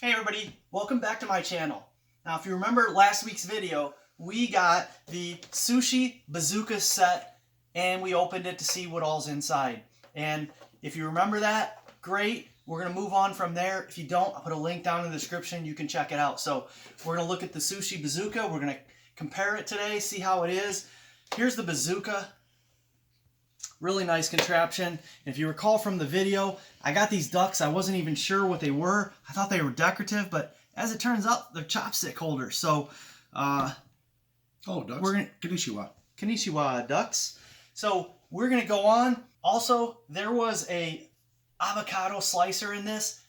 Hey everybody, welcome back to my channel. Now if you remember last week's video, we got the Sushi Bazooka set and we opened it to see what all's inside. And if you remember that, great. We're going to move on from there. If you don't, I'll put a link down in the description. You can check it out. So we're going to look at the Sushi Bazooka. We're going to compare it today, see how it is. Here's the Bazooka. Really nice contraption. If you recall from the video, I got these ducks. I wasn't even sure what they were. I thought they were decorative, but as it turns out, they're chopstick holders. So, oh, ducks. We're gonna Konnichiwa ducks. So we're gonna go on. Also, there was a avocado slicer in this.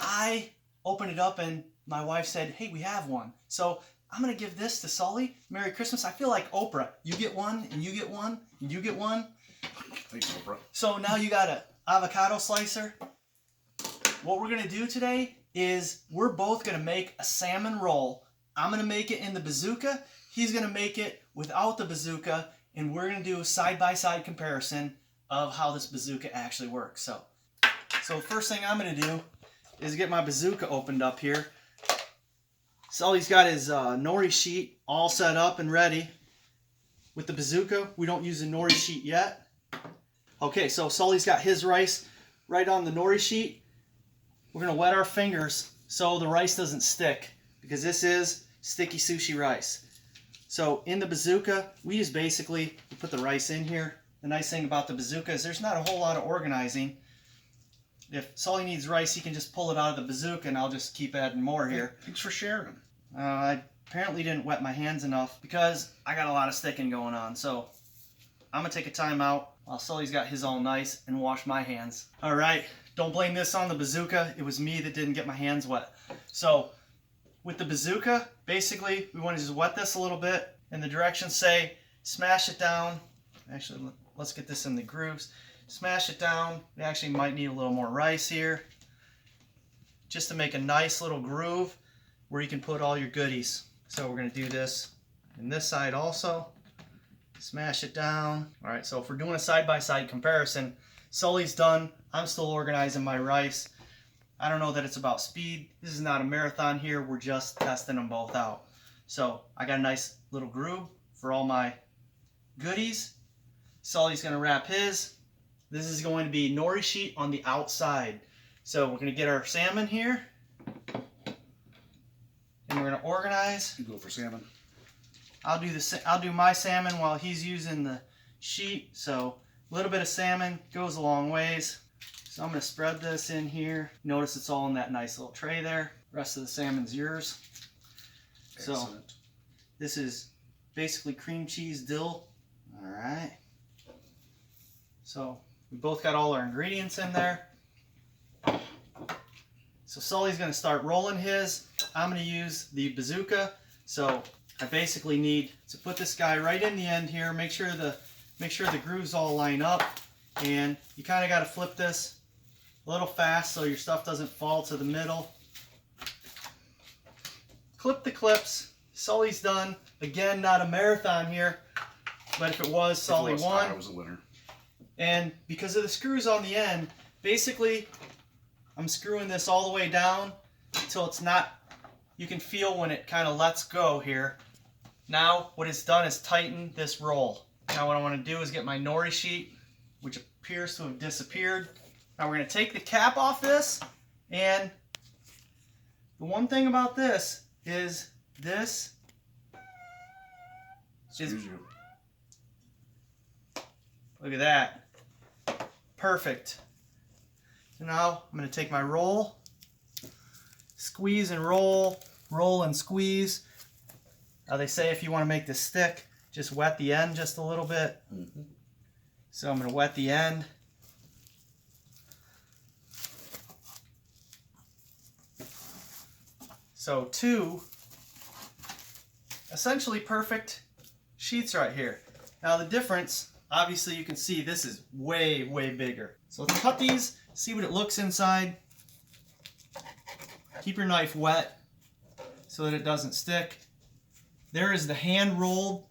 I opened it up and my wife said, "Hey, we have one." So I'm gonna give this to Sully. Merry Christmas. I feel like Oprah. You get one, and you get one, and you get one. Thanks, Oprah. So now you got an avocado slicer. What we're going to do today is we're both going to make a salmon roll. I'm going to make it in the bazooka. He's going to make it without the bazooka. And we're going to do a side-by-side comparison of how this bazooka actually works. So first thing I'm going to do is get my bazooka opened up here. Sully's got his nori sheet all set up and ready. With the bazooka, we don't use a nori sheet yet. Okay, so Sully's got his rice right on the nori sheet. We're going to wet our fingers so the rice doesn't stick, because this is sticky sushi rice. So in the bazooka, we just basically put the rice in here. The nice thing about the bazooka is there's not a whole lot of organizing. If Sully needs rice, he can just pull it out of the bazooka and I'll just keep adding more here. Thanks for sharing. I apparently didn't wet my hands enough because I got a lot of sticking going on. So I'm going to take a time out while Sully's got his all nice and wash my hands. All right, don't blame this on the bazooka. It was me that didn't get my hands wet. So with the bazooka, basically we want to just wet this a little bit, and the directions say smash it down. Actually, let's get this in the grooves. Smash it down. We actually might need a little more rice here just to make a nice little groove where you can put all your goodies. So we're going to do this in this side also. Smash it down. All right, so if we're doing a side-by-side comparison, Sully's done. I'm still organizing my rice. I don't know that it's about speed. This is not a marathon here. We're just testing them both out. So I got a nice little groove for all my goodies. Sully's going to wrap his. This is going to be nori sheet on the outside. So we're going to get our salmon here. And we're going to organize. You go for salmon. I'll do my salmon while he's using the sheet. So a little bit of salmon goes a long ways. So I'm going to spread this in here. Notice it's all in that nice little tray there. The rest of the salmon's yours. Excellent. So this is basically cream cheese dill. All right. So we both got all our ingredients in there. So Sully's going to start rolling his. I'm going to use the bazooka. So I basically need to put this guy right in the end here. Make sure the grooves all line up, and you kind of got to flip this a little fast so your stuff doesn't fall to the middle. Clip the clips. Sully's done. Again, not a marathon here, but if it was, Sully won. I was a winner. And because of the screws on the end, basically I'm screwing this all the way down until it's not. You can feel when it kind of lets go here. Now what it's done is tighten this roll. Now what I want to do is get my nori sheet, which appears to have disappeared. Now we're going to take the cap off this, and the one thing about this is Excuse you. Look at that. Perfect. So now I'm going to take my roll, squeeze and roll, roll and squeeze. Now they say if you want to make this stick, just wet the end just a little bit. Mm-hmm. So I'm going to wet the end. So two essentially perfect sheets right here. Now the difference, obviously you can see this is way, way bigger. So let's cut these, see what it looks inside. Keep your knife wet so that it doesn't stick. There is the hand rolled.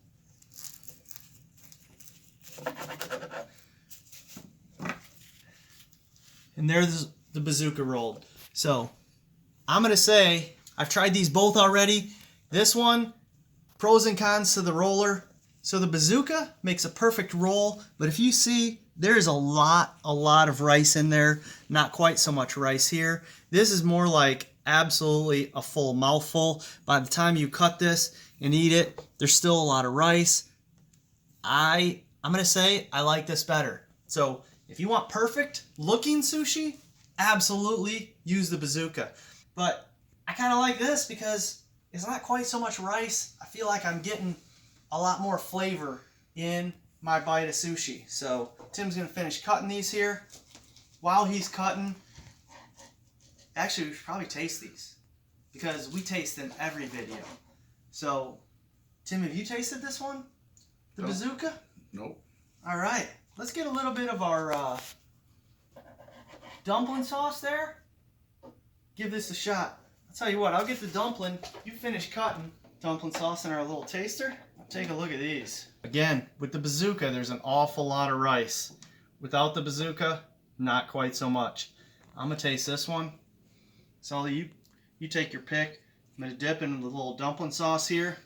And there's the bazooka rolled. So I'm going to say, I've tried these both already. This one, pros and cons to the roller. So the Bazooka makes a perfect roll, but if you see, there's a lot of rice in there. Not quite so much rice here. This is more like absolutely a full mouthful. By the time you cut this and eat it, there's still a lot of rice. I'm going to say I like this better. So if you want perfect looking sushi, absolutely use the Bazooka. But I kind of like this because it's not quite so much rice. I feel like I'm getting a lot more flavor in my bite of sushi. So Tim's going to finish cutting these here. While he's cutting, actually we should probably taste these because we taste in every video. So Tim, have you tasted this one? The Nope. Bazooka? Nope. All right, let's get a little bit of our dumpling sauce there. Give this a shot. I'll tell you what, I'll get the dumpling. You finish cutting dumpling sauce in our little taster. Take a look at these. Again, with the Bazooka, there's an awful lot of rice. Without the Bazooka, not quite so much. I'm gonna taste this one. So you take your pick. I'm gonna dip in the little dumpling sauce here.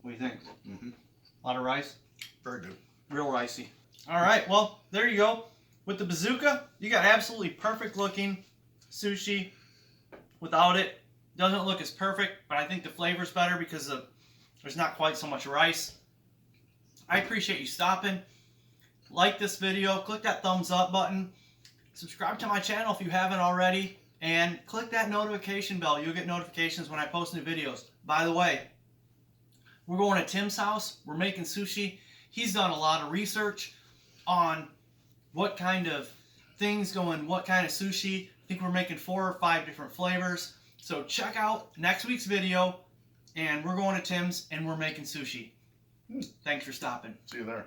What do you think? A lot of rice? Very good. Real ricey. All right, well, there you go. With the Bazooka, you got absolutely perfect looking sushi. Without it, doesn't look as perfect, but I think the flavor's better because there's not quite so much rice. I appreciate you stopping. Like this video, click that thumbs up button. Subscribe to my channel if you haven't already, and click that notification bell. You'll get notifications when I post new videos. By the way, we're going to Tim's house. We're making sushi. He's done a lot of research on what kind of things go in what kind of sushi. I think we're making 4 or 5 different flavors. So check out next week's video, and we're going to Tim's and we're making sushi. Thanks for stopping. See you there.